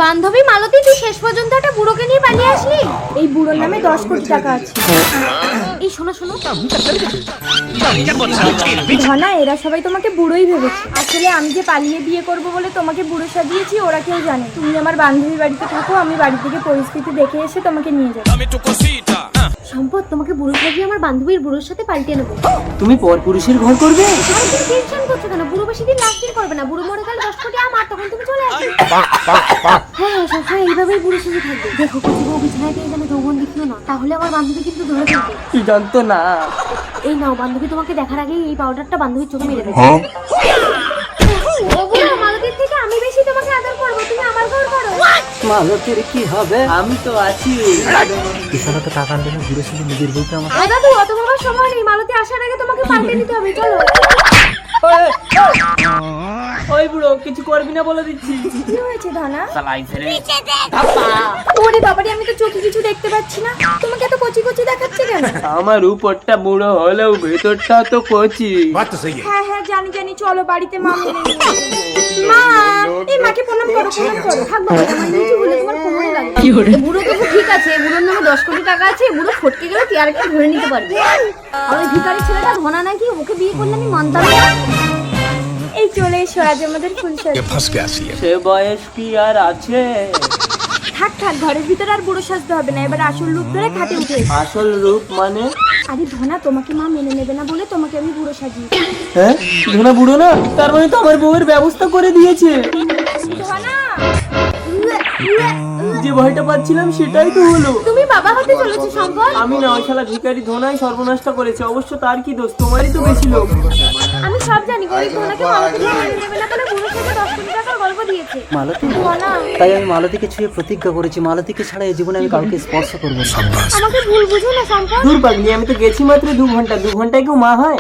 বান্ধবী মালতী, তুই শেষ পর্যন্ত একটা বুড়োকে নিয়ে পালিয়ে আসলি। এই বুড়োর নামে 10 কোটি টাকা আছে। এই শোনো শোনো, ধনা, এরা সবাই তোমাকে বুড়োই ভেবেছে। আসলে আমি যে পালিয়ে বিয়ে করব বলে তোমাকে বুড়ো সাজিয়েছি, ওরা কেউ জানে। তুমি আমার বান্ধবীর বাড়িতে থাকো, আমি বাড়ি থেকে পরিস্থিতি দেখে এসে তোমাকে নিয়ে যাবো। সম্পদ, তোমাকে বুড়ো সাজিয়ে আমার বান্ধবীর বুড়োর সাথে পাল্টে নেবো। তুমি পরপুরুষের ঘর করবে? টেনশন করছো কেন? বুড়ো বেশি দিন লাস্টিং করবে না। বুড়ো মরে গেলে 10 কোটি আমার, তখন তুমি চলে আসবে। হ্যাঁ, সবসময় এইভাবেই বুড়ো সেজে থাকবে। দেখো, কিছু বউ বিছানায় পেয়ে যেন যৌবন দেখিও না, তাহলে আমার বান্ধবী কিন্তু ধরে ফেলবে। কি জানতো না। এই নাও, বান্ধবী তোমাকে দেখার আগেই এই পাউডারটা বান্ধবীর চোখে মেরে দেবে। মালতীর থেকে আমি বেশি তোমাকে আদর করবো, তুমি আমার ঘর করো। মালতীর কি হবে? আমি তো আছি। কিষানা তো টাকা আনবে না, ঘুরে শুধু নিজের বউকে আমার। দাদু, অত বাবার সময় নেই। মালতী আসার আগে তোমাকে পাল্টে নিতে হবে, চলো। ওই বুড়ো, কিছু করবি না বলে দিচ্ছি। কি হয়েছে ধনা? চালাই ওরে বাবারে, আমি তো চোখে কিছু দেখতে পাচ্ছি না। তোমাকে এত কচি কচি দেখাচ্ছে কেন? আমার উপরটা বুড়ো হলেও ভেতরটা তো কচি। হ্যাঁ হ্যাঁ, জানি জানি, চলো বাড়িতে মা মেনে নিয়ে আসবে। মা, এই মাকে প্রণাম করো, প্রণাম করো। থাক বাবা, আমার নিচু হলে তোমার কোমরে লাগে। বুড়ো তবু ঠিক আছে, বুড়োর নামে 10 কোটি টাকা আছে। বুড়ো ফটকে গেলে টিয়ারকে ধরে নিতে পারবে। আর ওই ভিখারি ছেলেটা ধনা নাকি, ওকে বিয়ে করলে আমি মানতাম না। এই চলে এসো, আজ আমাদের ফুল সাজি। সে বয়স কি আর আছে? থাক থাক, ঘরের ভিতরে আর বুড়ো সাজতে হবে না। এবার আসল রূপ ধরে খাটে উঠে এসো। আসল রূপ মানে? আরে ধনা, তোমাকে মা মেনে নেবে না বলে তোমাকে আমি বুড়ো সাজিয়েছি। হ্যাঁ, ধনা বুড়ো না, তার মানে তো আমার বউয়ের ব্যবস্থা করে দিয়েছে। ধনা, যে ভয়টা পাচ্ছিলাম সেটাই তো হলো। তুমি বাবা হতে চলেছো সম্পদ। আমি না, ওই শালা ভিখারি ধনাই সর্বনাশটা করেছে। অবশ্য তার কি দোষ? তোমারই তো বেশি লোক। আমি সব জানি, গরিব ধনাকে মালতী মেনে নেবে না বলে বুড়ো সাজে 10 কোটি টাকার গল্প দিয়েছে। মালতী? ধনা, তাই আমি মালতীকে ছুঁয়ে প্রতিজ্ঞা করেছি, মালতীকে ছাড়া এই জীবনে আমি কাউকে স্পর্শ করবো না। আমাকে ভুল বুঝো না সম্পদ। দূর পাগলি, আমি তো গেছি মাত্র 2 ঘন্টা। 2 ঘন্টায় কেউ মা হয়?